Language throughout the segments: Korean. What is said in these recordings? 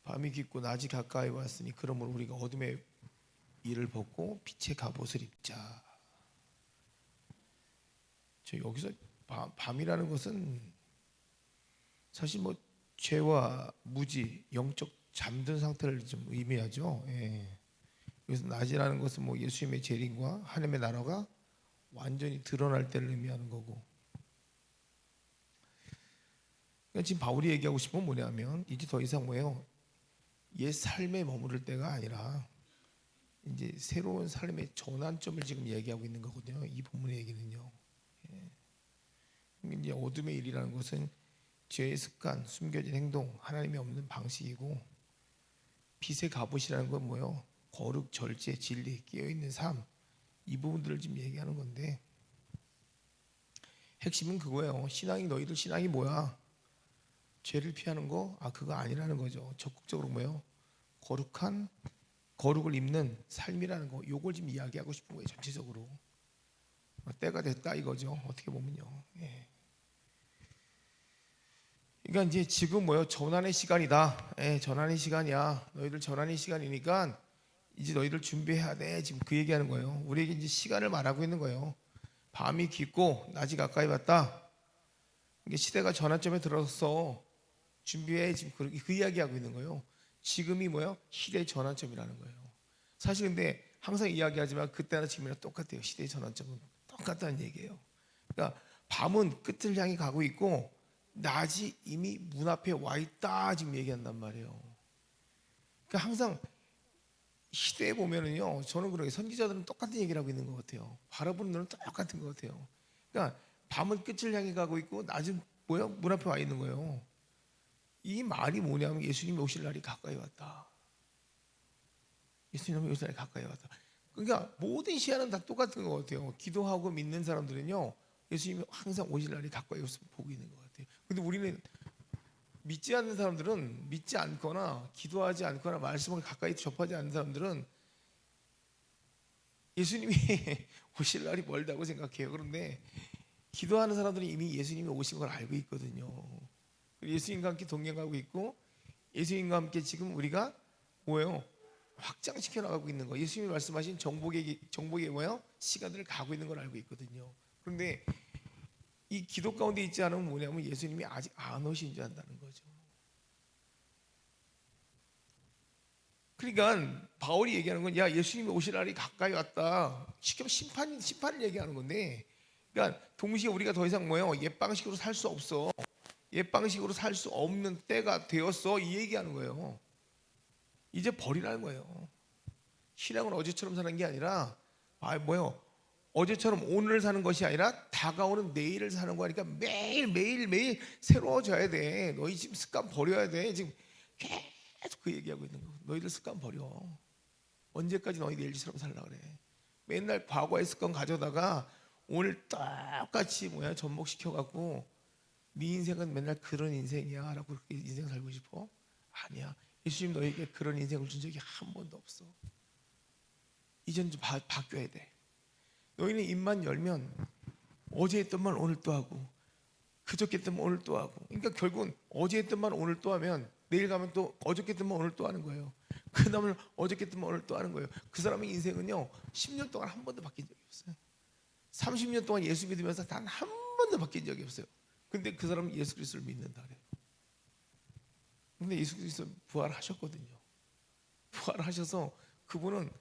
밤이 깊고 낮이 가까이 왔으니 그러므로 우리가 어둠의 일을 벗고 빛의 갑옷을 입자. 저 여기서 밤이라는 것은 사실 뭐 죄와 무지, 영적 잠든 상태를 좀 의미하죠. 예. 그래서 낮이라는 것은 뭐 예수님의 재림과 하나님의 나라가 완전히 드러날 때를 의미하는 거고. 그러니까 지금 바울이 얘기하고 싶은 건 뭐냐면 이제 더 이상 뭐예요? 옛 삶에 머무를 때가 아니라 이제 새로운 삶의 전환점을 지금 얘기하고 있는 거거든요. 이 본문의 얘기는요. 예. 이제 어둠의 일이라는 것은 죄의 습관, 숨겨진 행동, 하나님이 없는 방식이고, 빛의 갑옷이라는 건 뭐예요? 거룩, 절제, 진리, 깨어있는 삶, 이 부분들을 지금 얘기하는 건데, 핵심은 그거예요. 너희들 신앙이 뭐야? 죄를 피하는 거? 그거 아니라는 거죠. 적극적으로 뭐예요? 거룩을 입는 삶이라는 거, 요걸 지금 이야기하고 싶은 거예요. 전체적으로 때가 됐다 이거죠. 어떻게 보면요. 예. 그러니까 이제 지금 뭐요? 전환의 시간이다. 예, 전환의 시간이야. 너희들 전환의 시간이니까 이제 너희들 준비해야 돼. 지금 그 얘기하는 거예요. 우리에게 이제 시간을 말하고 있는 거예요. 밤이 깊고 낮이 가까이 왔다. 이게 시대가 전환점에 들어서 준비해. 지금 그 이야기하고 있는 거예요. 지금이 뭐예요? 시대의 전환점이라는 거예요. 사실 근데 항상 이야기하지만 그때나 지금이나 똑같아요. 시대의 전환점은 똑같다는 얘기예요. 그러니까 밤은 끝을 향해 가고 있고 낮이 이미 문 앞에 와 있다 지금 얘기한단 말이에요. 그러니까 항상 시대에 보면은요, 저는 그렇게 선지자들은 똑같은 얘기를 하고 있는 것 같아요. 바라보는 눈은 똑같은 것 같아요. 그러니까 밤은 끝을 향해 가고 있고 낮은 뭐요? 문 앞에 와 있는 거예요. 이 말이 뭐냐면 예수님이 오실 날이 가까이 왔다. 예수님이 오실 날이 가까이 왔다. 그러니까 모든 시야는 다 똑같은 것 같아요. 기도하고 믿는 사람들은요, 예수님이 항상 오실 날이 가까이 와서 보고 있는 것 같아요. 근데 우리는 믿지 않는 사람들은, 믿지 않거나 기도하지 않거나 말씀을 가까이 접하지 않는 사람들은 예수님이 오실 날이 멀다고 생각해요. 그런데 기도하는 사람들은 이미 예수님이 오신 걸 알고 있거든요. 예수님과 함께 동행하고 있고 예수님과 함께 지금 우리가 뭐예요? 확장시켜 나가고 있는 거. 예수님이 말씀하신 정복의 뭐예요? 시간들을 가고 있는 걸 알고 있거든요. 그런데 이 기도 가운데 있지 않으면 뭐냐면 예수님이 아직 안 오신 줄 안다는 거죠. 그러니까 바울이 얘기하는 건 야, 예수님이 오실 날이 가까이 왔다. 쉽게 말하면 심판을 얘기하는 건데, 그러니까 동시에 우리가 더 이상 뭐예요? 옛 방식으로 살 수 없어. 옛 방식으로 살 수 없는 때가 되었어. 이 얘기하는 거예요. 이제 버리라는 거예요. 신앙은 어제처럼 사는 게 아니라 뭐예요? 어제처럼 오늘을 사는 것이 아니라 다가오는 내일을 사는 거니까 매일 새로워져야 돼. 너희 지금 습관 버려야 돼. 지금 계속 그 얘기하고 있는 거. 너희들 습관 버려. 언제까지 너희 내일처럼 살라 그래. 맨날 과거의 습관 가져다가 오늘 똑같이 접목시켜 갖고 네 인생은 맨날 그런 인생이야 라고 그렇게 인생 살고 싶어? 아니야. 예수님 너에게 그런 인생을 준 적이 한 번도 없어. 이제는 좀 바뀌어야 돼. 너희는 입만 열면 어제 했던 말 오늘 또 하고 그저께 했던 말 오늘 또 하고, 그러니까 결국은 어제 했던 말 오늘 또 하면 내일 가면 또 어저께 했던 말 오늘 또 하는 거예요. 그 다음에 어저께 했던 말 오늘 또 하는 거예요. 그 사람의 인생은요 10년 동안 한 번도 바뀐 적이 없어요. 30년 동안 예수 믿으면서 단 한 번도 바뀐 적이 없어요. 근데 그 사람은 예수 그리스도를 믿는다 그래요. 근데 예수 그리스도 부활하셨거든요. 부활하셔서 그분은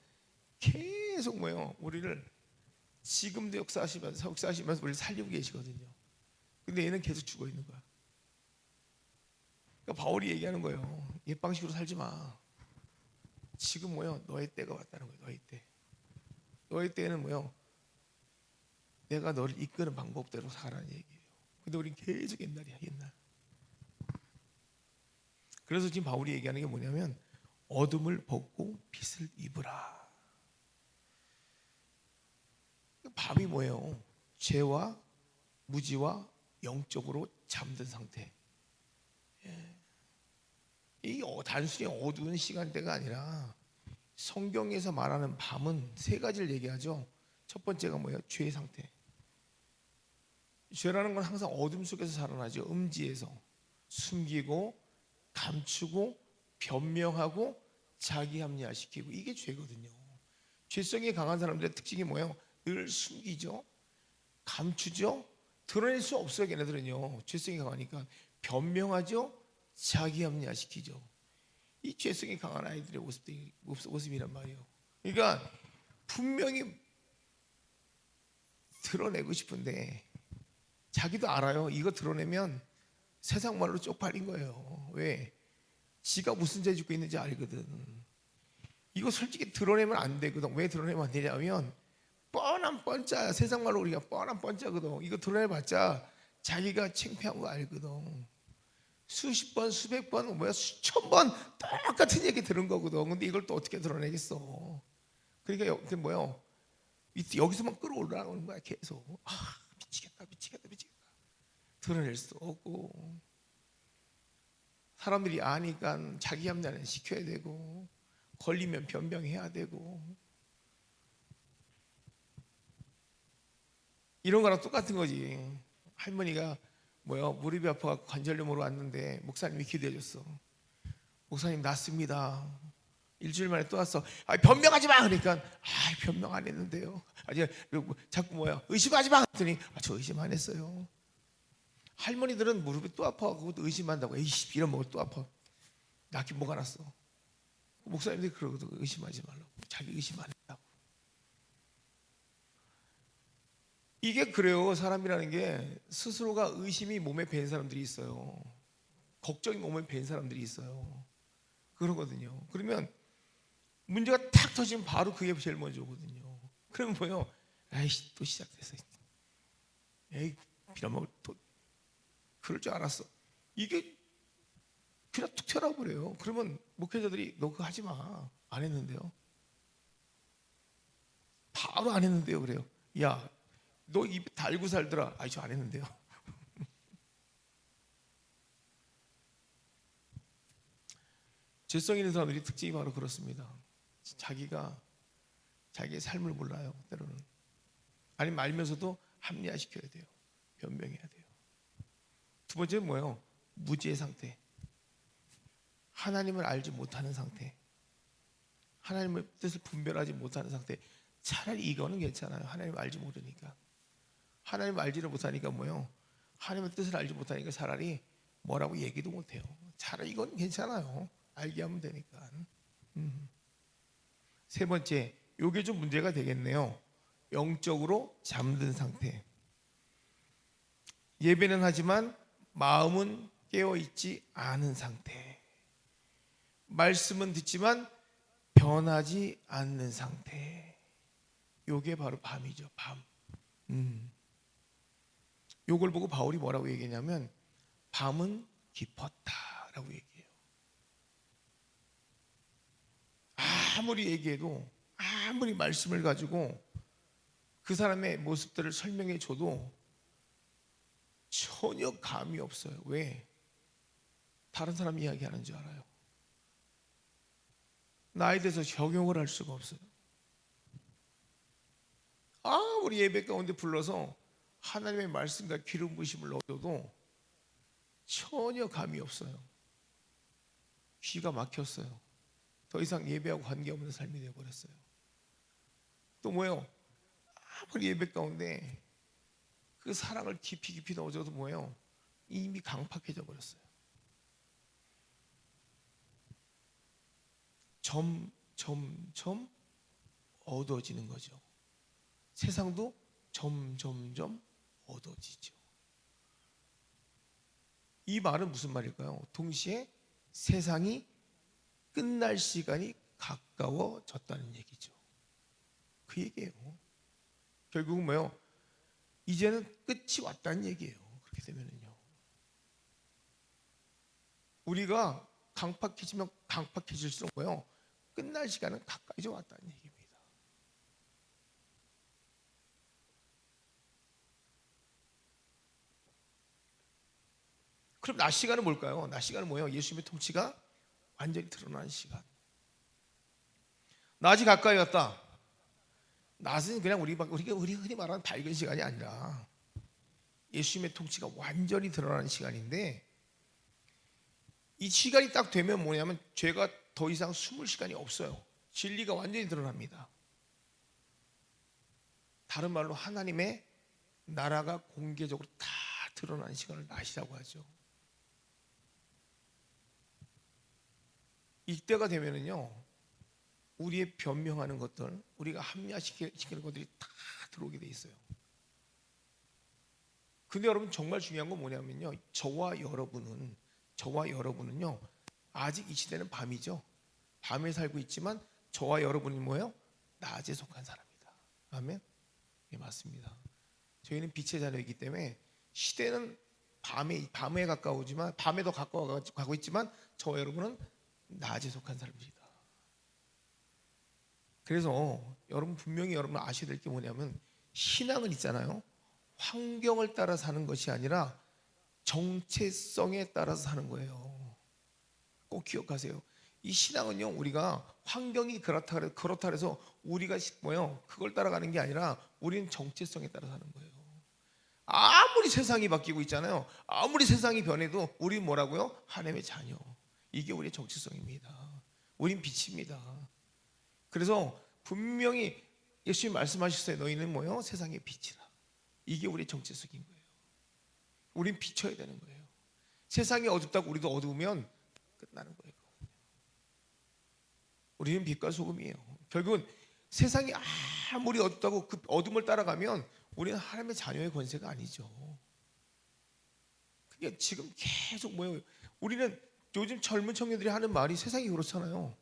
계속 우리를 지금도 역사하시면서 우리를 살리고 계시거든요. 근데 얘는 계속 죽어 있는 거야. 그러니까 바울이 얘기하는 거예요. 옛 방식으로 살지 마. 지금 너의 때가 왔다는 거예요. 너의 때. 너의 때는 내가 너를 이끄는 방법대로 살아라는 얘기예요. 근데 우린 계속 옛날이야, 옛날. 그래서 지금 바울이 얘기하는 게 뭐냐면 어둠을 벗고 빛을 입으라. 밤이 뭐예요? 죄와 무지와 영적으로 잠든 상태. 이 단순히 어두운 시간대가 아니라 성경에서 말하는 밤은 세 가지를 얘기하죠. 첫 번째가 뭐예요? 죄의 상태. 죄라는 건 항상 어둠 속에서 살아나죠. 음지에서 숨기고 감추고 변명하고 자기 합리화시키고, 이게 죄거든요. 죄성이 강한 사람들의 특징이 뭐예요? 늘 숨기죠, 감추죠, 드러낼 수 없어요. 걔네들은요, 죄성이 강하니까 변명하죠, 자기 합리화시키죠. 이 죄성이 강한 아이들의 모습이란 말이에요. 그러니까 분명히 드러내고 싶은데 자기도 알아요. 이거 드러내면 세상 말로 쪽팔린 거예요. 왜? 지가 무슨 죄 짓고 있는지 알거든. 이거 솔직히 드러내면 안 되거든. 왜 드러내면 안 되냐면 뻔한 뻔짜야. 세상 말로 우리가 뻔한 뻔짜거든. 이거 드러내봤자 자기가 창피한 거 알거든. 수십 번, 수백 번, 뭐야, 수천 번 똑같은 얘기 들은 거거든. 근데 이걸 또 어떻게 드러내겠어? 그러니까 뭐야, 여기서만 끌어올라오는 거야. 계속. 미치겠다, 미치겠다, 미치겠다. 드러낼 수 없고, 사람들이 아니까 자기 합리화는 시켜야 되고, 걸리면 변명해야 되고, 이런 거랑 똑같은 거지. 할머니가 무릎이 아파서 관절염으로 왔는데 목사님이 기도해 줬어. 목사님 낫습니다. 일주일 만에 또 왔어. 변명하지 마. 그러니까 변명 안 했는데요. 자꾸 의심하지 마. 그랬더니 저 의심 안 했어요. 할머니들은 무릎이 또 아파하고 의심한다고. 에이씨, 빌어먹을 또 아파. 낫긴 뭐가 났어. 목사님들이 그러거든. 의심하지 말라고. 자기 의심 안 했다고. 이게 그래요. 사람이라는 게 스스로가 의심이 몸에 밴 사람들이 있어요. 걱정이 몸에 밴 사람들이 있어요. 그러거든요. 그러면 문제가 탁 터지면 바로 그게 제일 먼저 오거든요. 그러면 에이씨, 또 시작됐어. 에이, 빌어먹을 또. 그럴 줄 알았어. 이게 그냥 툭 튀어나와버려요. 그러면 목회자들이 너 그거 하지 마. 안 했는데요. 바로 안 했는데요. 그래요. 야, 너 입 달고 살더라. 저 안 했는데요. 죄성 있는 사람들이 특징이 바로 그렇습니다. 자기가 자기의 삶을 몰라요. 때로는. 아니면 알면서도 합리화시켜야 돼요. 변명해야 돼요. 두 번째는 뭐예요? 무지의 상태. 하나님을 알지 못하는 상태. 하나님의 뜻을 분별하지 못하는 상태. 차라리 이거는 괜찮아요. 하나님을 알지 모르니까. 하나님을 알지를 못하니까 하나님의 뜻을 알지 못하니까 차라리 뭐라고 얘기도 못해요. 차라리 이건 괜찮아요. 알게 하면 되니까. 세 번째, 이게 좀 문제가 되겠네요. 영적으로 잠든 상태. 예배는 하지만 마음은 깨어있지 않은 상태. 말씀은 듣지만 변하지 않는 상태. 이게 바로 밤이죠. 밤. 요걸 보고 바울이 뭐라고 얘기했냐면 밤은 깊었다라고 얘기해요. 아무리 얘기해도, 아무리 말씀을 가지고 그 사람의 모습들을 설명해 줘도 전혀 감이 없어요. 왜? 다른 사람 이야기하는 줄 알아요. 나에 대해서 적용을 할 수가 없어요. 아무리 예배 가운데 불러서 하나님의 말씀과 기름 부으심을 넣어도 전혀 감이 없어요. 귀가 막혔어요. 더 이상 예배하고 관계없는 삶이 되어버렸어요. 또 아무리 예배 가운데 그 사랑을 깊이 넣어줘도 이미 강팍해져 버렸어요. 점점 어두워지는 거죠. 세상도 점점점 어두워지죠. 이 말은 무슨 말일까요? 동시에 세상이 끝날 시간이 가까워졌다는 얘기죠. 그 얘기예요. 결국은 이제는 끝이 왔다는 얘기예요. 그렇게 되면은요. 우리가 강팍해지면 강팍해질수록 끝날 시간은 가까이 왔다는 얘기입니다. 그럼 낮 시간은 뭘까요? 낮 시간은 예수님의 통치가 완전히 드러나는 시간. 낮이 가까이 왔다. 낮은 그냥 우리가 흔히 말하는 밝은 시간이 아니라 예수님의 통치가 완전히 드러나는 시간인데, 이 시간이 딱 되면 뭐냐면 죄가 더 이상 숨을 시간이 없어요. 진리가 완전히 드러납니다. 다른 말로 하나님의 나라가 공개적으로 다 드러나는 시간을 낮이라고 하죠. 이때가 되면은요, 우리의 변명하는 것들, 우리가 합리화시키는 것들이 다 들어오게 돼 있어요. 근데 여러분 정말 중요한 건 뭐냐면요, 저와 여러분은요 아직 이 시대는 밤이죠. 밤에 살고 있지만 저와 여러분이 뭐예요? 낮에 속한 사람이다. 아멘. 예, 맞습니다. 저희는 빛의 자녀이기 때문에 시대는 밤에 가까우지만 밤에 더 가고 있지만 저와 여러분은 낮에 속한 사람입니다. 그래서 여러분 분명히 여러분 아셔야 될 게 뭐냐면 신앙은 있잖아요. 환경을 따라 사는 것이 아니라 정체성에 따라서 사는 거예요. 꼭 기억하세요. 이 신앙은요, 우리가 환경이 그렇다 해서 우리가 뭐예요? 그걸 따라가는 게 아니라 우리는 정체성에 따라 사는 거예요. 아무리 세상이 바뀌고 있잖아요. 아무리 세상이 변해도 우리는 뭐라고요? 하나님의 자녀. 이게 우리의 정체성입니다. 우린 빛입니다. 그래서 분명히 예수님 말씀하셨어요. 너희는 뭐예요? 세상의 빛이라. 이게 우리의 정체성인 거예요. 우린 비춰야 되는 거예요. 세상이 어둡다고 우리도 어두우면 끝나는 거예요. 우리는 빛과 소금이에요. 결국은 세상이 아무리 어둡다고 그 어둠을 따라가면 우리는 하나님의 자녀의 권세가 아니죠. 그게 지금 계속 뭐예요? 우리는 요즘 젊은 청년들이 하는 말이 세상이 그렇잖아요.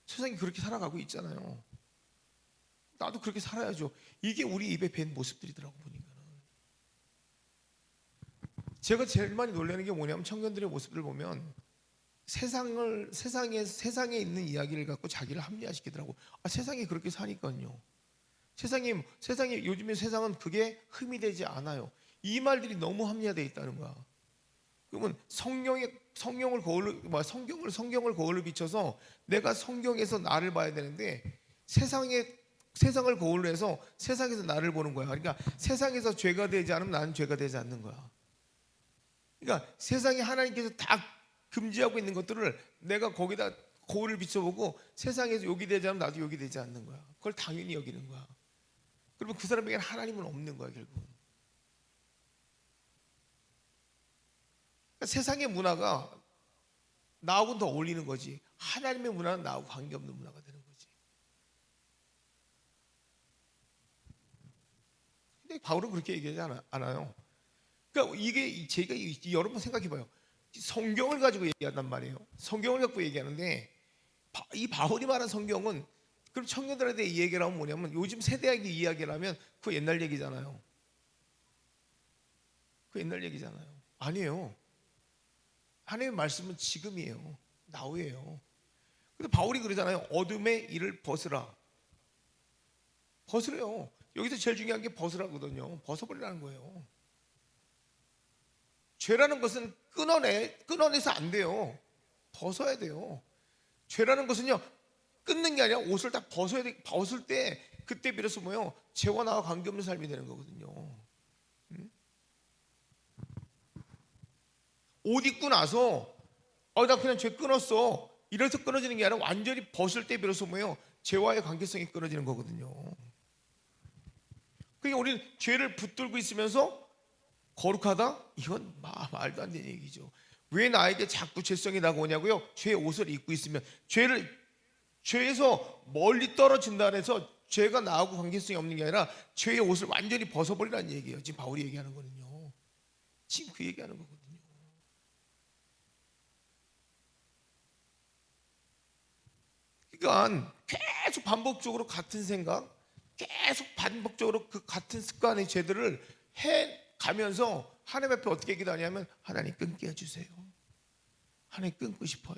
세상이 그렇게 살아가고 있잖아요. 나도 그렇게 살아야죠. 이게 우리 입에 밴 모습들이더라고 보니까는. 제가 제일 많이 놀라는 게 뭐냐면 청년들의 모습을 보면 세상에 있는 이야기를 갖고 자기를 합리화시키더라고. 세상이 그렇게 사니까요. 세상이 요즘에 세상은 그게 흠이 되지 않아요. 이 말들이 너무 합리화되어 있다는 거야. 그러면 성경을 거울로 비춰서 내가 성경에서 나를 봐야 되는데 세상을 거울로 해서 세상에서 나를 보는 거야. 그러니까 세상에서 죄가 되지 않으면 나는 죄가 되지 않는 거야. 그러니까 세상에 하나님께서 다 금지하고 있는 것들을 내가 거기다 거울을 비춰보고 세상에서 욕이 되지 않으면 나도 욕이 되지 않는 거야. 그걸 당연히 여기는 거야. 그러면 그 사람에게는 하나님은 없는 거야 결국은. 그러니까 세상의 문화가 나하고는 더 어울리는 거지. 하나님의 문화는 나하고 관계없는 문화가 되는 거지. 근데 바울은 그렇게 얘기하지 않아요. 그러니까 이게 제가 여러분 생각해봐요. 성경을 가지고 얘기한단 말이에요. 성경을 갖고 얘기하는데 이 바울이 말한 성경은 그럼 청년들한테 이 얘기를 하면 뭐냐면 요즘 세대에게 이야기를 하면 그거 옛날 얘기잖아요. 그거 옛날 얘기잖아요. 아니에요. 하나님의 말씀은 지금이에요. 나우예요. 근데 바울이 그러잖아요. 어둠의 일을 벗으라. 벗으래요. 여기서 제일 중요한 게 벗으라거든요. 벗어버리라는 거예요. 죄라는 것은 끊어내서 안 돼요. 벗어야 돼요. 죄라는 것은요, 끊는 게 아니라 옷을 딱 벗어야 돼. 벗을 때 그때 비로소 뭐요? 죄와 나와 관계없는 삶이 되는 거거든요. 옷 입고 나서 나 그냥 죄 끊었어. 이래서 끊어지는 게 아니라 완전히 벗을 때 비로소 뭐요? 죄와의 관계성이 끊어지는 거거든요. 그러니까 우리는 죄를 붙들고 있으면서 거룩하다? 이건 말도 안 되는 얘기죠. 왜 나에게 자꾸 죄성이 다가오냐고요? 죄의 옷을 입고 있으면 죄에서 멀리 떨어진다 해서 죄가 나하고 관계성이 없는 게 아니라 죄의 옷을 완전히 벗어버리라는 얘기예요. 지금 바울이 얘기하는 거는요. 지금 그 얘기하는 거거든요. 그러니까 계속 반복적으로 같은 생각, 계속 반복적으로 그 같은 습관의 죄들을 해가면서 하나님 앞에 어떻게 기도하냐면 하나님 끊게 해주세요. 하나님 끊고 싶어요.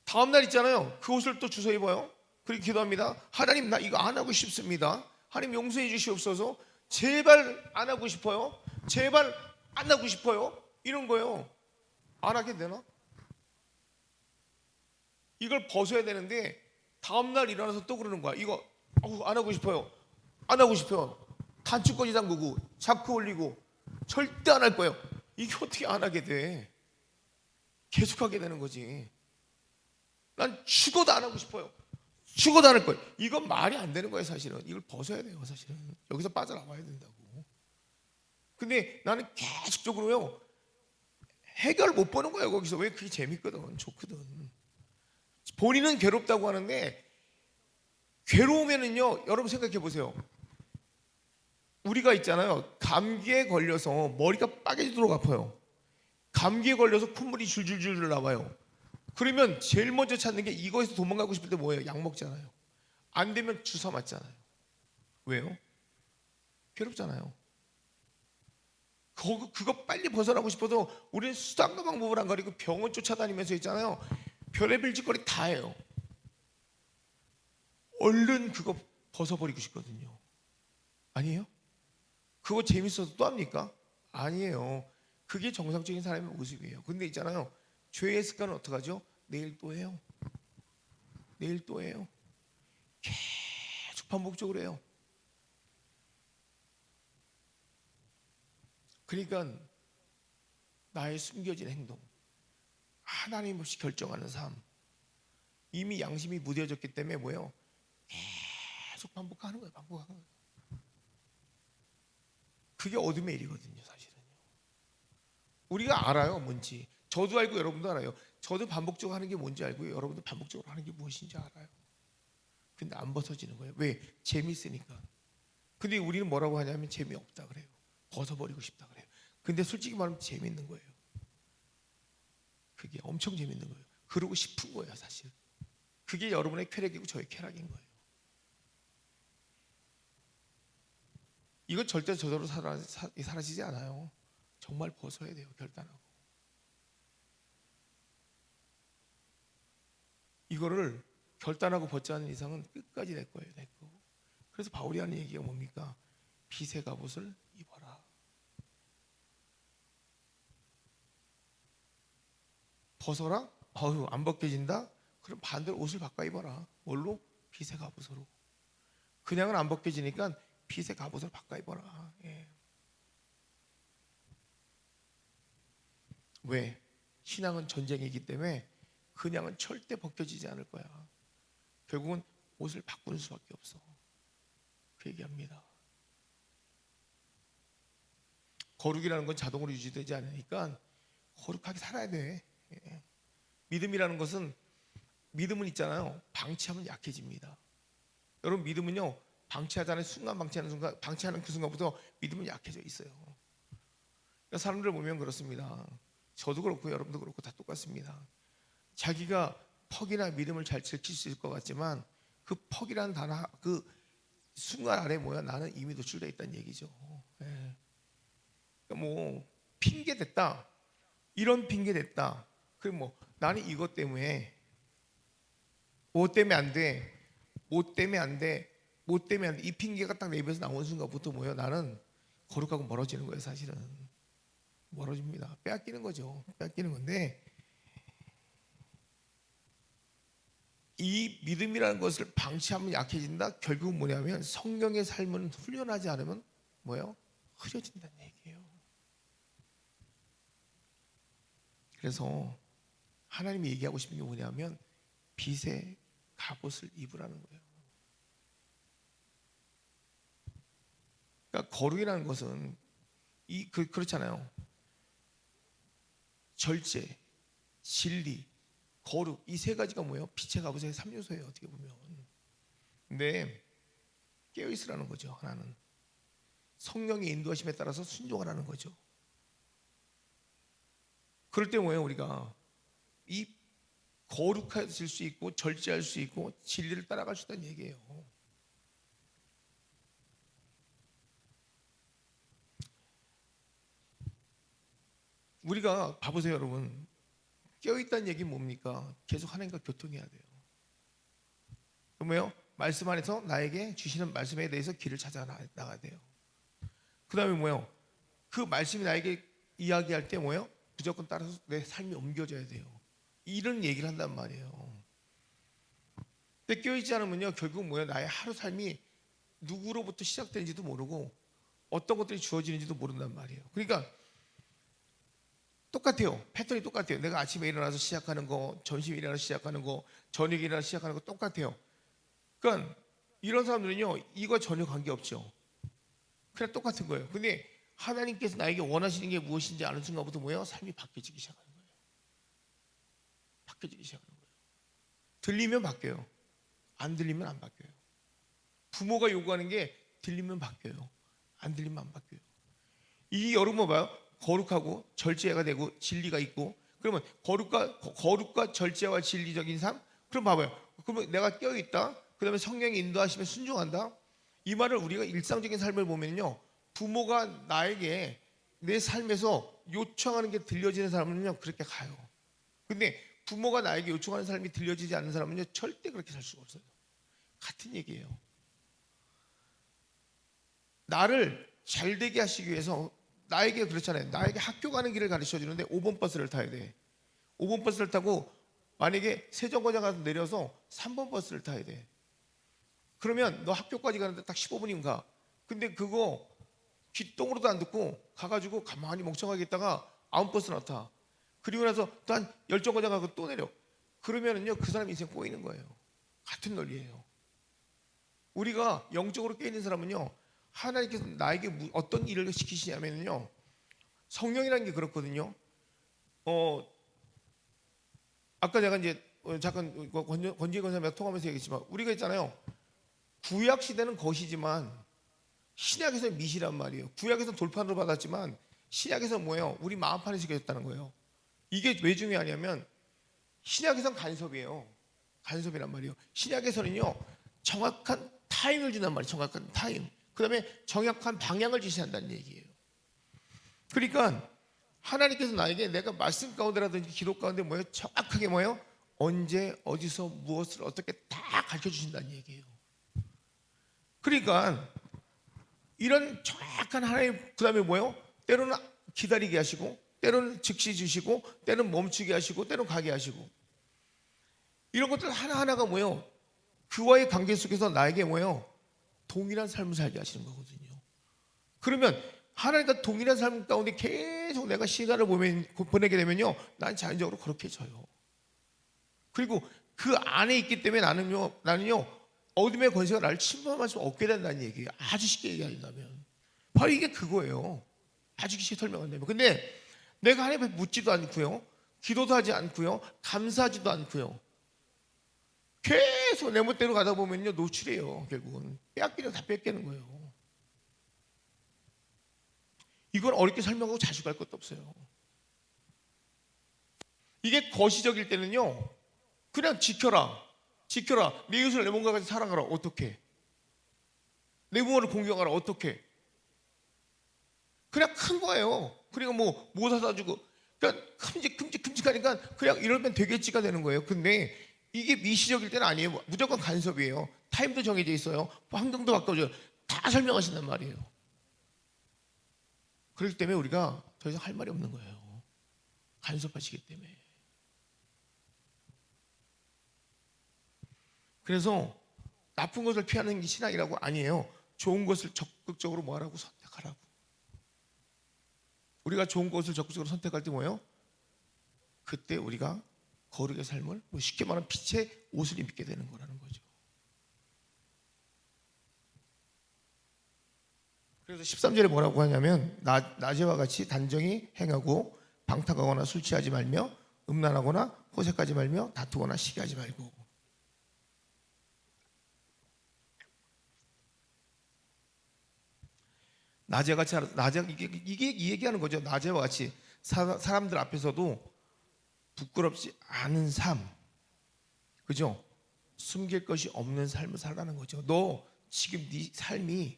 다음날 있잖아요. 그 옷을 또 주워 입어요. 그렇게 기도합니다. 하나님 나 이거 안 하고 싶습니다. 하나님 용서해 주시옵소서. 제발 안 하고 싶어요. 제발 안 하고 싶어요. 이런 거예요. 안 하게 되나? 이걸 벗어야 되는데 다음날 일어나서 또 그러는 거야. 이거 안 하고 싶어요. 안 하고 싶어요. 단축거리 잠그고 자크 올리고 절대 안 할 거예요. 이게 어떻게 안 하게 돼? 계속하게 되는 거지. 난 죽어도 안 하고 싶어요. 죽어도 안 할 거예요. 이건 말이 안 되는 거예요, 사실은. 이걸 벗어야 돼요, 사실은. 여기서 빠져나와야 된다고. 근데 나는 계속적으로요, 해결 못 보는 거예요, 거기서. 왜? 그게 재밌거든, 좋거든. 본인은 괴롭다고 하는데, 괴로우면은요, 여러분 생각해 보세요. 우리가 있잖아요, 감기에 걸려서 머리가 빠개지도록 아파요. 감기에 걸려서 콧물이 줄줄줄 나와요. 그러면 제일 먼저 찾는 게, 이거에서 도망가고 싶을 때 뭐예요? 약 먹잖아요. 안 되면 주사 맞잖아요. 왜요? 괴롭잖아요. 그거 빨리 벗어나고 싶어도 우리는 수단과 방법을 안 가리고 병원 쫓아다니면서 있잖아요. 별의별 짓거리 다 해요. 얼른 그거 벗어버리고 싶거든요. 아니에요? 그거 재밌어서 또 합니까? 아니에요. 그게 정상적인 사람의 모습이에요. 근데 있잖아요, 죄의 습관은 어떡하죠? 내일 또 해요. 내일 또 해요. 계속 반복적으로 해요. 그러니까 나의 숨겨진 행동, 하나님 없이 결정하는 삶, 이미 양심이 무뎌졌기 때문에 뭐예요? 계속 반복하는 거예요. 반복하는 거예요. 그게 어둠의 일이거든요, 사실은요. 우리가 알아요, 뭔지. 저도 알고 여러분도 알아요. 저도 반복적으로 하는 게 뭔지 알고요, 여러분도 반복적으로 하는 게 무엇인지 알아요. 근데 안 벗어지는 거예요. 왜? 재밌으니까. 근데 우리는 뭐라고 하냐면 재미없다 그래요. 벗어버리고 싶다 그래요. 근데 솔직히 말하면 재밌는 거예요. 그게 엄청 재밌는 거예요. 그러고 싶은 거예요, 사실. 그게 여러분의 쾌락이고 저의 쾌락인 거예요. 이건 절대 저절로 사라지지 않아요. 정말 벗어야 돼요, 결단하고. 이거를 결단하고 벗지 않는 이상은 끝까지 내 거예요, 내 거. 그래서 바울이 하는 얘기가 뭡니까? 빛의 갑옷을 입어라. 벗어라? 어휴, 안 벗겨진다? 그럼 반대로 옷을 바꿔 입어라. 뭘로? 빛의 갑옷으로. 그냥은 안 벗겨지니까 빛의 갑옷을 바꿔 입어라. 예. 왜? 신앙은 전쟁이기 때문에 그냥은 절대 벗겨지지 않을 거야. 결국은 옷을 바꾸는 수밖에 없어. 그 얘기합니다. 거룩이라는 건 자동으로 유지되지 않으니까 거룩하게 살아야 돼. 예. 믿음이라는 것은, 믿음은 있잖아요, 방치하면 약해집니다. 여러분, 믿음은요, 방치하자는 순간, 방치하는 그 순간부터 믿음은 약해져 있어요. 그러니까 사람들을 보면 그렇습니다. 저도 그렇고 여러분도 그렇고 다 똑같습니다. 자기가 퍽이나 믿음을 잘 지킬 수 있을 것 같지만 그 퍽이라는 단어, 그 순간 안에 뭐야? 나는 이미 노출되어 있다는 얘기죠. 예. 그러니까 뭐 핑계 댔다, 이런 핑계 댔다. 그럼 뭐 나는 이것 때문에, 뭐 때문에 안 돼, 뭐 때문에 안 돼, 뭐 때문에 안 돼, 이 핑계가 딱 내 입에서 나오는 순간부터 뭐예요? 나는 거룩하고 멀어지는 거예요, 사실은. 멀어집니다. 빼앗기는 거죠. 빼앗기는 건데, 이 믿음이라는 것을 방치하면 약해진다. 결국은 뭐냐면 성령의 삶은 훈련하지 않으면 뭐예요? 흐려진다는 얘기예요. 그래서 하나님이 얘기하고 싶은 게 뭐냐면 빛의 갑옷을 입으라는 거예요. 그러니까 거룩이라는 것은 그렇잖아요. 절제, 진리, 거룩, 이 세 가지가 뭐예요? 빛의 갑옷의 3요소예요, 어떻게 보면. 근데 깨어있으라는 거죠. 하나는 성령의 인도하심에 따라서 순종하라는 거죠. 그럴 때 뭐예요? 우리가 이 거룩해질 수 있고 절제할 수 있고 진리를 따라갈 수 있다는 얘기예요. 우리가 봐보세요, 여러분. 깨어있다는 얘기는 뭡니까? 계속 하나님과 교통해야 돼요. 그러면 말씀 안에서 나에게 주시는 말씀에 대해서 길을 찾아 나가야 돼요. 그 다음에 뭐예요? 그 말씀이 나에게 이야기할 때 뭐예요? 무조건 따라서 내 삶이 옮겨져야 돼요. 이런 얘기를 한단 말이에요. 근데 깨어있지 않으면요, 결국 뭐예요? 나의 하루 삶이 누구로부터 시작되는지도 모르고 어떤 것들이 주어지는지도 모른단 말이에요. 그러니까 똑같아요. 패턴이 똑같아요. 내가 아침에 일어나서 시작하는 거, 점심에 일어나서 시작하는 거, 저녁에 일어나서 시작하는 거 똑같아요. 그러니까 이런 사람들은요, 이거 전혀 관계없죠. 그냥 똑같은 거예요. 근데 하나님께서 나에게 원하시는 게 무엇인지 아는 순간부터 뭐예요? 삶이 바뀌어지기 시작하는 거예요. 바뀌어지기 시작하는 거예요. 들리면 바뀌어요. 안 들리면 안 바뀌어요. 부모가 요구하는 게 들리면 바뀌어요. 안 들리면 안 바뀌어요. 이 여러분 봐요. 거룩하고 절제가 되고 진리가 있고, 그러면 거룩과 절제와 진리적인 삶? 그럼 봐봐요. 그러면 내가 깨어 있다. 그다음에 성령의 인도하심에 순종한다. 이 말을 우리가 일상적인 삶을 보면요, 부모가 나에게 내 삶에서 요청하는 게 들려지는 사람은요 그렇게 가요. 근데 부모가 나에게 요청하는 삶이 들려지지 않는 사람은요 절대 그렇게 살 수가 없어요. 같은 얘기예요. 나를 잘 되게 하시기 위해서, 나에게 그렇잖아요. 나에게 학교 가는 길을 가르쳐 주는데 5번 버스를 타야 돼. 5번 버스를 타고 만약에 세정거장 가서 내려서 3번 버스를 타야 돼. 그러면 너 학교까지 가는데 딱 15분이면 가. 근데 그거 귓동으로도 안 듣고 가가지고 가만히 멍청하게 있다가 아웃 버스나 타. 그리고 나서 또 한 10정거장 가고 또 내려. 그러면은요 그 사람 인생 꼬이는 거예요. 같은 논리예요. 우리가 영적으로 깨있는 사람은요, 하나님께서 나에게 어떤 일을 시키시냐면요, 성령이라는 게 그렇거든요. 아까 제가 이제 잠깐 권지혜 권사님과 통하면서 얘기했지만, 우리가 있잖아요, 구약 시대는 것이지만 신약에서 미시란 말이에요. 구약에서 돌판으로 받았지만 신약에서 뭐예요? 우리 마음판에 새겨졌다는 거예요. 이게 왜 중요하냐면, 신약에서는 간섭이에요. 간섭이란 말이에요. 신약에서는요 정확한 타임을 준단 말이에요. 정확한 타임. 그 다음에 정확한 방향을 지시한다는 얘기예요. 그러니까 하나님께서 나에게 내가 말씀 가운데라든지 기도 가운데 뭐예요? 정확하게 뭐예요? 언제 어디서 무엇을 어떻게 다 가르쳐 주신다는 얘기예요. 그러니까 이런 정확한 하나님, 그 다음에 뭐예요? 때로는 기다리게 하시고, 때로는 즉시 주시고, 때로는 멈추게 하시고, 때로는 가게 하시고, 이런 것들 하나하나가 뭐예요? 그와의 관계 속에서 나에게 뭐예요? 동일한 삶을 살게 하시는 거거든요. 그러면 하나님과 동일한 삶 가운데 계속 내가 시간을 보내게 되면요, 난 자연적으로 그렇게 져요. 그리고 그 안에 있기 때문에 나는요 어둠의 권세가 나를 침범할 수 없게 된다는 얘기예요. 아주 쉽게 얘기한다면 바로 이게 그거예요. 아주 쉽게 설명한다면. 근데 내가 하나님 앞에 묻지도 않고요, 기도도 하지 않고요, 감사하지도 않고요, 계속 내 멋대로 가다 보면요 노출해요. 결국은 빼앗기는 다 뺏기는 거예요. 이걸 어렵게 설명하고 자식할 것도 없어요. 이게 거시적일 때는요 그냥 지켜라 내 이웃을 내 몸과 같이 사랑하라. 어떻게? 내 부모를 공경하라. 어떻게? 그냥 큰 거예요. 그리고 뭐 사다 주고, 그러니까 큼직하니까 그냥 이러면 되겠지가 되는 거예요. 근데 이게 미시적일 때는 아니에요. 무조건 간섭이에요. 타임도 정해져 있어요. 환경도 바꿔줘요. 다 설명하신단 말이에요. 그렇기 때문에 우리가 더 이상 할 말이 없는 거예요. 간섭하시기 때문에. 그래서 나쁜 것을 피하는 게 신앙이라고 아니에요. 좋은 것을 적극적으로 뭐하라고? 선택하라고. 우리가 좋은 것을 적극적으로 선택할 때 뭐예요? 그때 우리가 거룩의 삶을, 쉽게 말하면 빛의 옷을 입게 되는 거라는 거죠. 그래서 13절에 뭐라고 하냐면, 낮에와 같이 단정히 행하고 방탕하거나 술 취하지 말며 음란하거나 호색하지 말며 다투거나 시기하지 말고. 낮에와 같이, 이게 이 얘기하는 거죠. 낮에와 같이 사람들 앞에서도 부끄럽지 않은 삶, 그죠? 숨길 것이 없는 삶을 살라는 거죠. 너 지금 네 삶이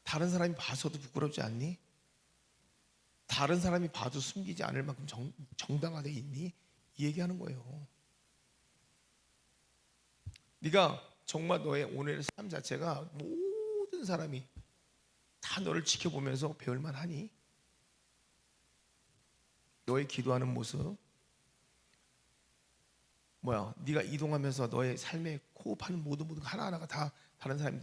다른 사람이 봐서도 부끄럽지 않니? 다른 사람이 봐도 숨기지 않을 만큼 정당화되어 있니? 이 얘기하는 거예요. 네가 정말 너의 오늘의 삶 자체가 모든 사람이 다 너를 지켜보면서 배울만 하니? 너의 기도하는 모습, 네가 이동하면서 너의 삶에 호흡하는 모든 하나하나가 다 다른 사람이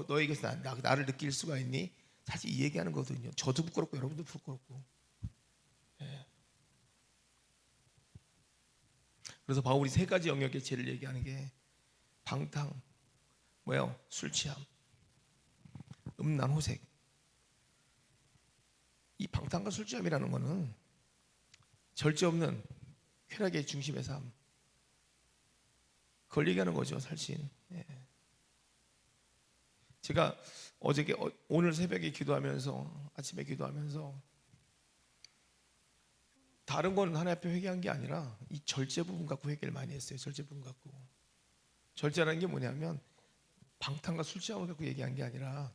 너에게서 나를 느낄 수가 있니? 사실 이 얘기하는 거거든요. 저도 부끄럽고 여러분도 부끄럽고. 예. 그래서 바울이 세 가지 영역의 죄를 얘기하는 게 방탕, 뭐예요? 술 취함, 음란, 호색. 이 방탕과 술 취함이라는 거는 절제 없는 쾌락의 중심의 삶, 그걸 얘기하는 거죠, 사실. 예. 제가 오늘 새벽에 기도하면서, 아침에 기도하면서 다른 건 하나님 앞에 회개한 게 아니라 이 절제 부분 갖고 회개를 많이 했어요. 절제 부분 갖고. 절제라는 게 뭐냐면 방탕과 술 취함을 갖고 얘기한 게 아니라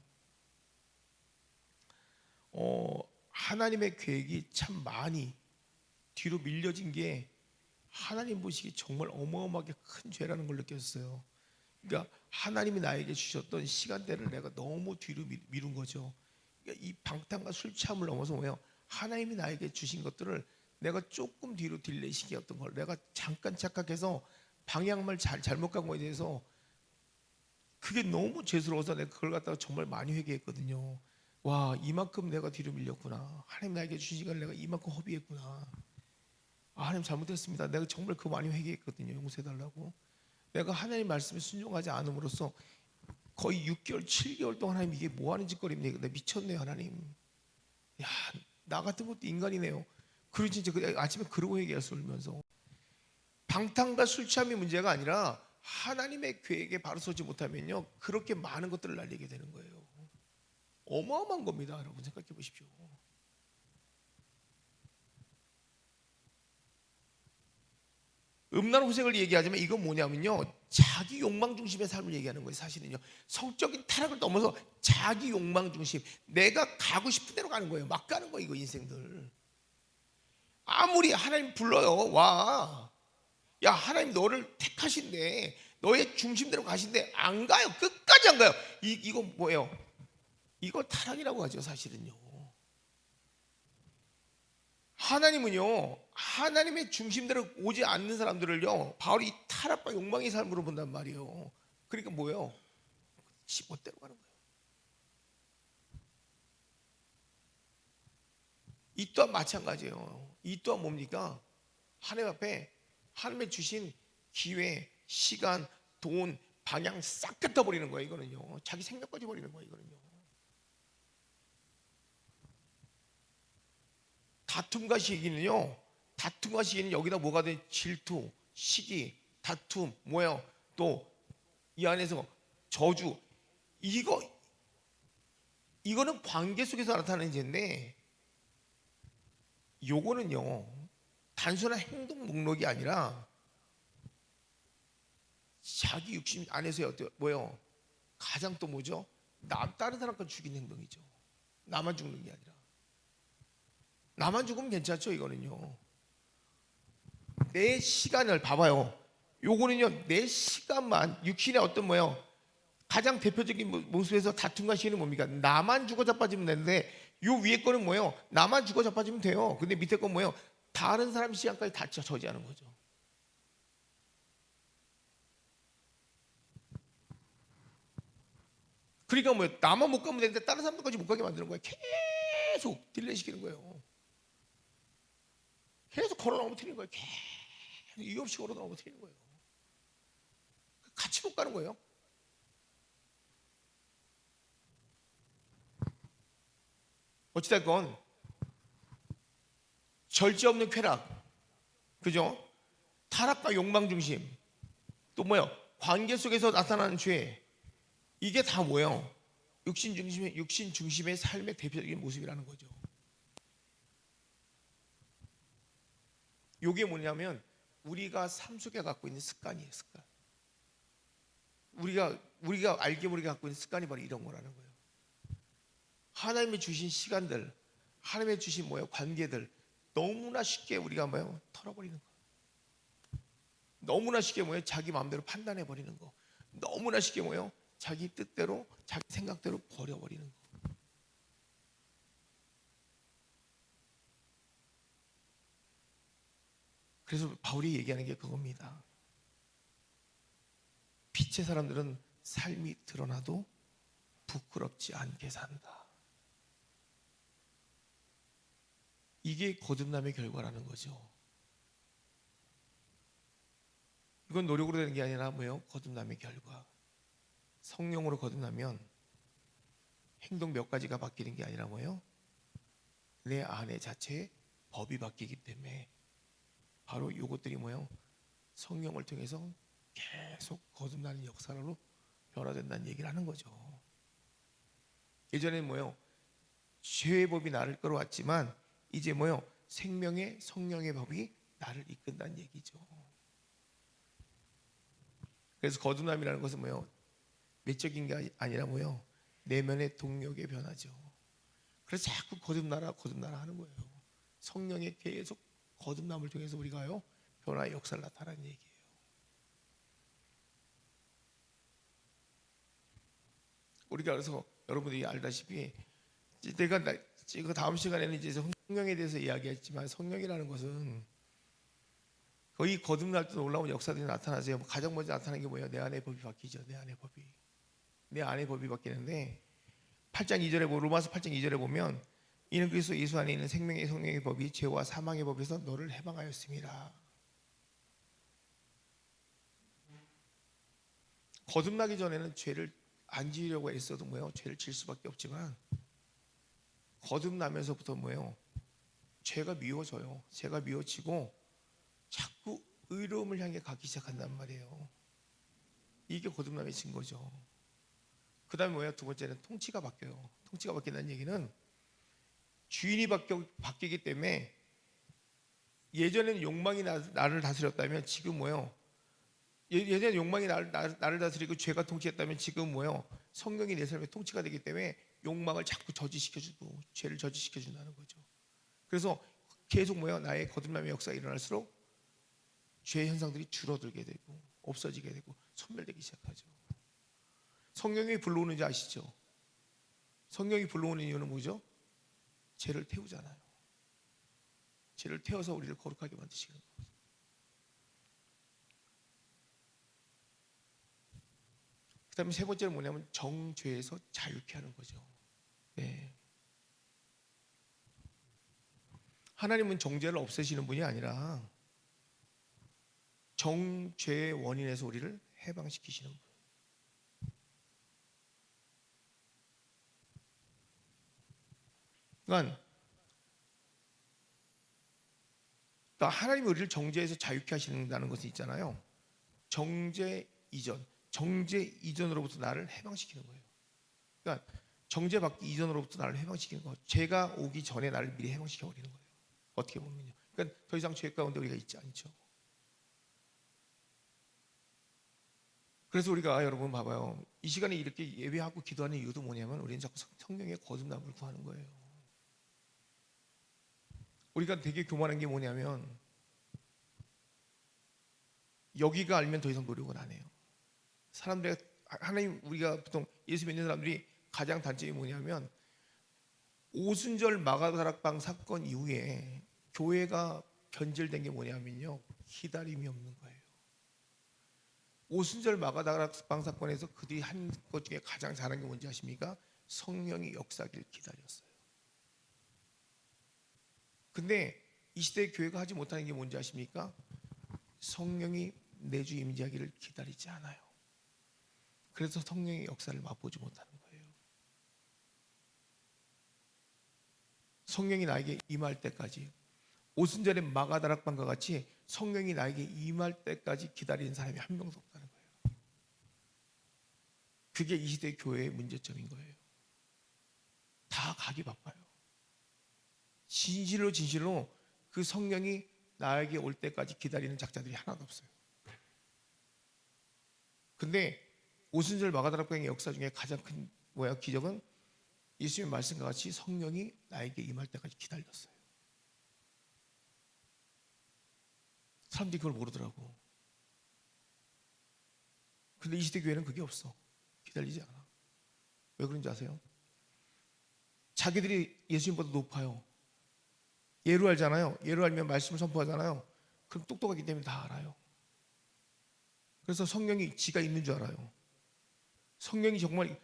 하나님의 계획이 참 많이 뒤로 밀려진 게 하나님 보시기 정말 어마어마하게 큰 죄라는 걸 느꼈어요. 그러니까 하나님이 나에게 주셨던 시간대를 내가 너무 뒤로 미룬 거죠. 그러니까 이 방탕과 술 취함을 넘어서 뭐예요? 하나님이 나에게 주신 것들을 내가 조금 뒤로 딜레이 시켰던 걸 내가 잠깐 착각해서 방향을 잘못 간 거에 대해서 그게 너무 죄스러워서 내가 그걸 갖다가 정말 많이 회개했거든요. 와, 이만큼 내가 뒤로 밀렸구나. 하나님 나에게 주신 시간을 내가 이만큼 허비했구나. 아, 하나님 잘못했습니다. 내가 정말 그거 많이 회개했거든요. 용서해달라고. 내가 하나님 말씀에 순종하지 않음으로써 거의 6개월, 7개월 동안 하나님 이게 뭐 하는 짓거리입니까? 내가 미쳤네요, 하나님. 야, 나 같은 것도 인간이네요. 그리고 진짜 아침에 그러고 얘기했어, 울면서. 방탕과 술 취함이 문제가 아니라 하나님의 계획에 바로 서지 못하면요, 그렇게 많은 것들을 날리게 되는 거예요. 어마어마한 겁니다, 여러분. 생각해 보십시오. 음란 호색을 얘기하자면 이건 뭐냐면요, 자기 욕망 중심의 삶을 얘기하는 거예요. 사실은요, 성적인 타락을 넘어서 자기 욕망 중심, 내가 가고 싶은 대로 가는 거예요. 막 가는 거예요, 이거 인생들. 아무리 하나님 불러요, 와, 야, 하나님 너를 택하신데 너의 중심대로 가신데 안 가요. 끝까지 안 가요. 이거 뭐예요? 이거 타락이라고 하죠, 사실은요. 하나님은요, 하나님의 중심대로 오지 않는 사람들을요, 바로 이 타락과 욕망의 삶으로 본단 말이에요. 그러니까 뭐예요? 지멋대로 가는 거예요. 이 또한 마찬가지예요. 이 또한 뭡니까? 하나님 앞에 하나님의 주신 기회, 시간, 돈, 방향 싹 갖다 버리는 거예요. 이거는요, 자기 생각까지 버리는 거예요. 이거는요, 다툼과 시기는요, 다툼과 시기는 여기다 뭐가 돼? 질투, 시기, 다툼, 뭐예요? 또 이 안에서 저주. 이거는 관계 속에서 나타나는 죄인데, 요거는요, 단순한 행동 목록이 아니라 자기 육신 안에서의 뭐예요? 가장 또 뭐죠? 다른 사람까지 죽이는 행동이죠. 나만 죽는 게 아니라. 나만 죽으면 괜찮죠, 이거는요. 내 시간을 봐봐요. 요거는요, 내 시간만, 육신의 어떤 뭐예요? 가장 대표적인 모습에서 다툼과 시기는 뭡니까? 나만 죽어 자빠지면 되는데, 요 위에 거는 뭐예요? 나만 죽어 자빠지면 돼요. 근데 밑에 건 뭐예요? 다른 사람 시간까지 다 저지하는 거죠. 그러니까 뭐예요? 나만 못 가면 되는데 다른 사람들까지 못 가게 만드는 거예요. 계속 딜레이 시키는 거예요. 계속 걸어 넘어뜨리는 거예요. 계속 이유 없이 걸어 넘어뜨리는 거예요. 같이 못 가는 거예요. 어찌됐건 절제 없는 쾌락, 그죠? 타락과 욕망 중심, 또 뭐요? 관계 속에서 나타나는 죄, 이게 다 뭐예요? 육신 중심의 삶의 대표적인 모습이라는 거죠. 이게 뭐냐면 우리가 삶 속에 갖고 있는 습관이에요, 습관. 우리가 알게 모르게 갖고 있는 습관이 바로 이런 거라는 거예요. 하나님이 주신 시간들, 하나님이 주신 뭐예요? 관계들, 너무나 쉽게 우리가 뭐예요? 털어버리는 거. 너무나 쉽게 뭐예요? 자기 마음대로 판단해 버리는 거. 너무나 쉽게 뭐예요? 자기 뜻대로, 자기 생각대로 버려버리는 거. 그래서 바울이 얘기하는 게 그겁니다. 빛의 사람들은 삶이 드러나도 부끄럽지 않게 산다. 이게 거듭남의 결과라는 거죠. 이건 노력으로 되는 게 아니라 뭐예요? 거듭남의 결과. 성령으로 거듭나면 행동 몇 가지가 바뀌는 게 아니라 뭐예요? 내 안에 자체의 법이 바뀌기 때문에 바로 이것들이 뭐예요? 성령을 통해서 계속 거듭나는 역사로 변화된다는 얘기를 하는 거죠. 예전에 뭐예요? 죄의 법이 나를 끌어왔지만 이제 뭐예요? 생명의 성령의 법이 나를 이끈다는 얘기죠. 그래서 거듭남이라는 것은 뭐예요? 외적인 게 아니라 뭐예요? 내면의 동력의 변화죠. 그래서 자꾸 거듭나라 하는 거예요. 성령의 계속 거듭남을 통해서 우리가요 변화의 역사를 나타나는 얘기예요. 우리가 그래서 여러분들이 알다시피 내가 그 다음 시간에는 이제 성령에 대해서 이야기했지만 성령이라는 것은 거의 거듭날 때 놀라운 역사들이 나타나세요. 가장 먼저 나타나는 게 뭐예요? 내 안의 법이 바뀌죠. 내 안의 법이 바뀌는데 8장 2절에 로마서 8장 2절에 보면 이는 그리스도 예수 안에 있는 생명의 성령의 법이 죄와 사망의 법에서 너를 해방하였습니다. 거듭나기 전에는 죄를 안 지으려고 애써도 뭐예요? 죄를 질 수밖에 없지만 거듭나면서부터 뭐예요? 죄가 미워져요. 죄가 미워지고 자꾸 의로움을 향해 가기 시작한단 말이에요. 이게 거듭남의 증거죠. 그 다음에 뭐예요? 두 번째는 통치가 바뀌어요. 통치가 바뀐다는 얘기는 주인이 바뀌기 때문에 예전에는 욕망이 나를 다스렸다면 지금 뭐예요? 예전에 욕망이 나를 다스리고 죄가 통치했다면 지금 뭐예요? 성령이 내 삶의 통치가 되기 때문에 욕망을 자꾸 저지시켜주고 죄를 저지시켜준다는 거죠. 그래서 계속 뭐예요? 나의 거듭남의 역사가 일어날수록 죄 현상들이 줄어들게 되고 없어지게 되고 소멸되기 시작하죠. 성령이 불러오는지 아시죠? 성령이 불러오는 이유는 뭐죠? 죄를 태우잖아요. 죄를 태워서 우리를 거룩하게 만드시는 거죠. 그 다음에 세 번째는 뭐냐면 정죄에서 자유케 하는 거죠. 네. 하나님은 정죄를 없애시는 분이 아니라 정죄의 원인에서 우리를 해방시키시는 분. 그러니까 하나님이 우리를 정죄에서 자유케 하신다는 것이 있잖아요. 정죄 이전으로부터 나를 해방시키는 거예요. 그러니까 정죄받기 이전으로부터 나를 해방시키는 거. 죄가 오기 전에 나를 미리 해방시켜 버리는 거예요. 어떻게 보면요. 그러니까 더 이상 죄 가운데 우리가 있지 않죠. 그래서 우리가 여러분 봐봐요. 이 시간에 이렇게 예배하고 기도하는 이유도 뭐냐면 우리는 자꾸 성령의 거듭남을 구하는 거예요. 우리가 되게 교만한 게 뭐냐면 여기가 알면 더 이상 노력은 안 해요. 사람들이 하나님 우리가 보통 예수 믿는 사람들이 가장 단점이 뭐냐면 오순절 마가다락방 사건 이후에 교회가 변질된 게 뭐냐면요. 기다림이 없는 거예요. 오순절 마가다락방 사건에서 그들이 한 것 중에 가장 잘한 게 뭔지 아십니까? 성령이 역사하기를 기다렸어요. 근데 이 시대의 교회가 하지 못하는 게 뭔지 아십니까? 성령이 내주 임재하기를 기다리지 않아요. 그래서 성령의 역사를 맛보지 못하는 거예요. 성령이 나에게 임할 때까지 오순절의 마가다락방과 같이 성령이 나에게 임할 때까지 기다리는 사람이 한 명도 없다는 거예요. 그게 이 시대의 교회의 문제점인 거예요. 다 가기 바빠요. 진실로 그 성령이 나에게 올 때까지 기다리는 작자들이 하나도 없어요. 근데 오순절 마가다락방의 역사 중에 가장 큰 기적은 예수님의 말씀과 같이 성령이 나에게 임할 때까지 기다렸어요. 사람들이 그걸 모르더라고. 근데 이 시대 교회는 그게 없어. 기다리지 않아. 왜 그런지 아세요? 자기들이 예수님보다 높아요. 예로 알잖아요. 예로 알면 말씀을 선포하잖아요. 그럼 똑똑하기 때문에 다 알아요. 그래서 성령이 지가 있는 줄 알아요. 성령이 정말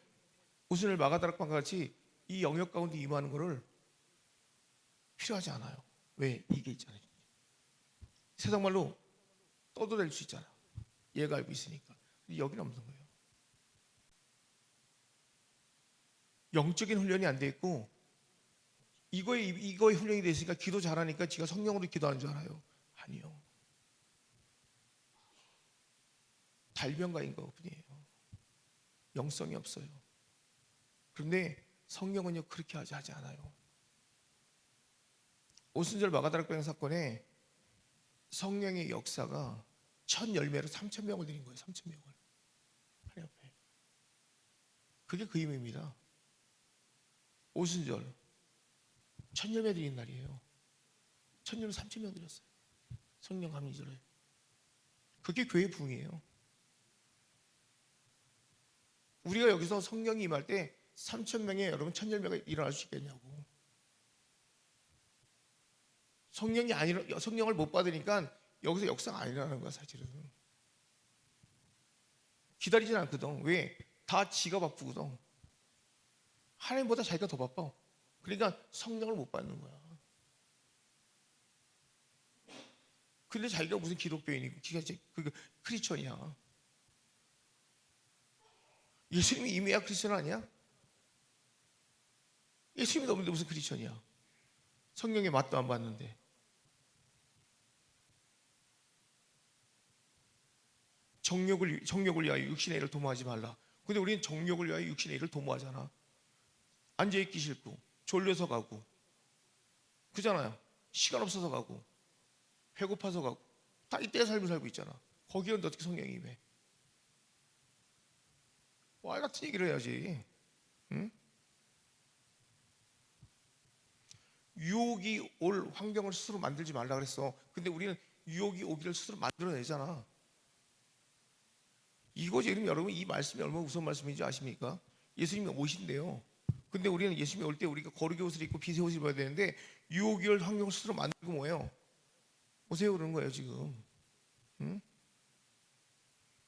오순절 마가다락방과 같이 이 영역 가운데 임하는 거를 필요하지 않아요. 왜? 이게 있잖아요. 세상 말로 떠들어댈 수 있잖아요. 얘가 알고 있으니까. 근데 여기는 없는 거예요. 영적인 훈련이 안 돼 있고 이거에 훈련이 돼 있으니까 기도 잘하니까 지가 성령으로 기도하는 줄 알아요. 아니요. 달변가인 것뿐이에요. 영성이 없어요. 그런데 성령은요 그렇게 하지 않아요. 오순절 마가다락방 사건에 성령의 역사가 첫 열매로 3,000명을 드린 거예요. 3,000명을 하나님 앞에. 그게 그 의미입니다. 오순절 첫 열매 드린 날이에요. 첫 열매 3,000명 드렸어요. 성령 감리절에. 그게 교회 부흥이에요. 우리가 여기서 성령이 임할 때 3,000명의 여러분 첫 열매가 일어날 수 있겠냐고. 성령을 못 받으니까 여기서 역사가 안 일어나는 거야 사실은. 기다리진 않거든. 왜? 다 지가 바쁘거든. 하나님보다 자기가 더 바빠. 그러니까 성령을 못 받는 거야. 근데 자기가 무슨 기독교인이고 그 크리스천이야. 예수님이 이미야 크리스천 아니야? 예수님이 없는데 무슨 크리스천이야? 성령의 맛도 안 봤는데. 정욕을 위하여 육신의 일을 도모하지 말라. 근데 우리는 정욕을 위하여 육신의 일을 도모하잖아. 앉아있기 싫고 졸려서 가고 그잖아요. 시간 없어서 가고 배고파서 가고 다 이때의 삶을 살고 있잖아. 거기에 어떻게 성령이 임해? 와 같은 얘기를 해야지. 응? 유혹이 올 환경을 스스로 만들지 말라 그랬어. 근데 우리는 유혹이 오기를 스스로 만들어내잖아. 이거지. 여러분 이 말씀이 얼마나 무서운 말씀인지 아십니까? 예수님이 오신대요. 근데 우리는 예수님이 올 때 우리가 거룩의 옷을 입고 빛의 옷을 입어야 되는데 유혹이 올 환경을 스스로 만들고 뭐예요? 오세요 그러는 거예요 지금. 응?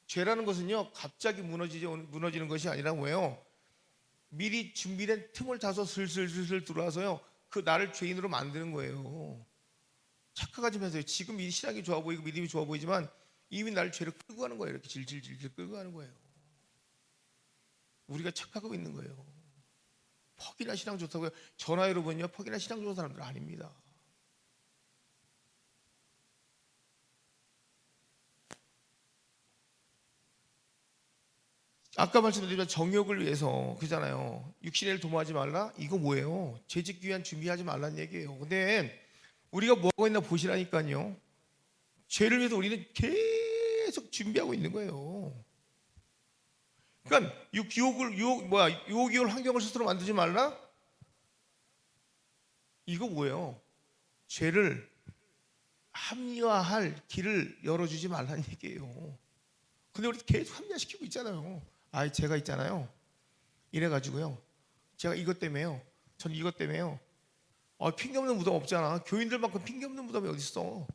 죄라는 것은요 갑자기 무너지는 것이 아니라 뭐예요? 미리 준비된 틈을 타서 슬슬 들어와서요 그 나를 죄인으로 만드는 거예요. 착각하지 마세요. 지금 이 신앙이 좋아 보이고 믿음이 좋아 보이지만 이미 나를 죄로 끌고 가는 거예요. 이렇게 질질 끌고 가는 거예요. 우리가 착각하고 있는 거예요. 퍽이나 신앙 좋다고요. 저나 여러분요 퍽이나 신앙 좋은 사람들 아닙니다. 아까 말씀드린 정욕을 위해서 그잖아요. 육신의 일을 도모하지 말라. 이거 뭐예요? 재짓기 위한 준비하지 말라는 얘기예요. 근데 우리가 뭐 하고 있나 보시라니까요. 죄를 위해서 우리는 계속 준비하고 있는 거예요. 그러니까 유혹이 올 환경을 스스로 만들지 말라. 이거 뭐예요? 죄를 합리화할 길을 열어주지 말라는 얘기예요. 근데 우리 계속 합리화시키고 있잖아요. 제가 있잖아요. 이래가지고요. 제가 이것 때문에요. 전 이것 때문에요. 핑계 없는 무덤 없잖아. 교인들만큼 핑계 없는 무덤이 어딨어.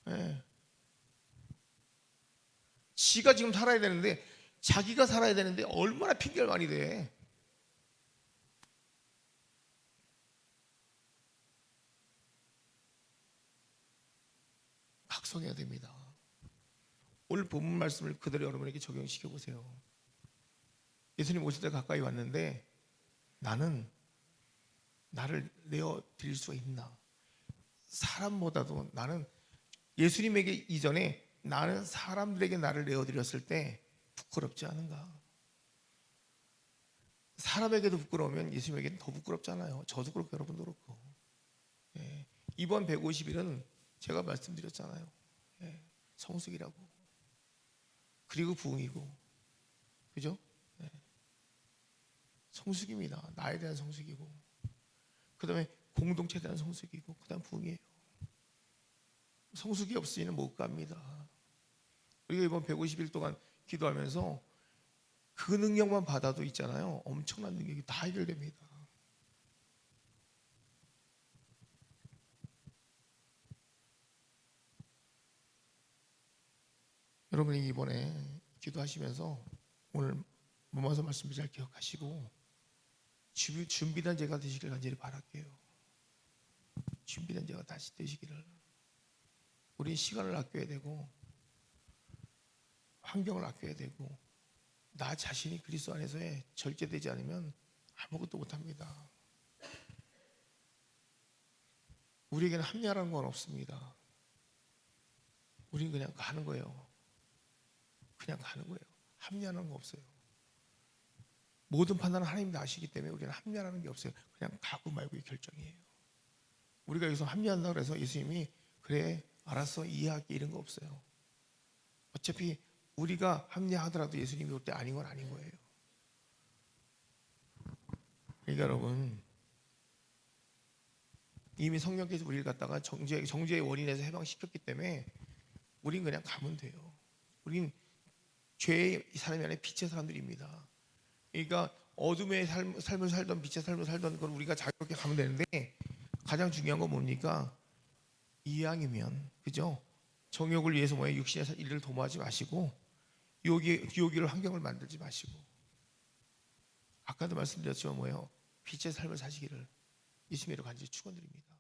예. 지가 지금 살아야 되는데 자기가 살아야 되는데 얼마나 핑계를 많이 대. 각성해야 됩니다. 오늘 본문 말씀을 그대로 여러분에게 적용시켜 보세요. 예수님 오실 때 가까이 왔는데 나는 나를 내어 드릴 수가 있나? 사람보다도 나는 예수님에게 이전에 나는 사람들에게 나를 내어 드렸을 때 부끄럽지 않은가? 사람에게도 부끄러우면 예수님에게는 더 부끄럽잖아요. 저도 그렇고 여러분도 그렇고. 예. 이번 150일은 제가 말씀드렸잖아요. 예. 성숙이라고. 그리고 부흥이고. 그죠? 예. 성숙입니다. 나에 대한 성숙이고. 그 다음에 공동체에 대한 성숙이고. 그 다음 부흥이에요. 성숙이 없으면 못 갑니다. 우리가 이번 150일 동안 기도하면서 그 능력만 받아도 있잖아요. 엄청난 능력이 다 해결됩니다. 여러분이 이번에 기도하시면서 오늘 몸와서 말씀을 잘 기억하시고 준비된 제가 되시길 간절히 바랄게요. 준비된 제가 다시 되시기를. 우리 시간을 아껴야 되고 환경을 아껴야 되고 나 자신이 그리스도 안에서의 절제되지 않으면 아무것도 못합니다. 우리에게는 합리화라는 건 없습니다. 우리는 그냥 가는 거예요. 그냥 가는 거예요. 합리화라는 거 없어요. 모든 판단은 하나님이 다 아시기 때문에 우리는 합리화라는 게 없어요. 그냥 가고 말고의 결정이에요. 우리가 여기서 합리화한다고 해서 예수님이 그래 알았어 이해할게 이런 거 없어요. 어차피 우리가 합리화하더라도 예수님이 올 때 아닌 건 아닌 거예요. 그러니까 여러분 이미 성령께서 우리를 갖다가 정죄의 원인에서 해방시켰기 때문에 우린 그냥 가면 돼요. 우린 죄의 사람이 아니라 빛의 사람들입니다. 그러니까 어둠의 삶을 살던 빛의 삶을 살던 걸 우리가 자유롭게 가면 되는데 가장 중요한 건 뭡니까? 이왕이면 그죠? 정욕을 위해서 뭐예요? 육신의 일을 도모하지 마시고 유혹을 환경을 만들지 마시고 아까도 말씀드렸지만 뭐예요? 빛의 삶을 사시기를 예수님으로 간절히 축원드립니다.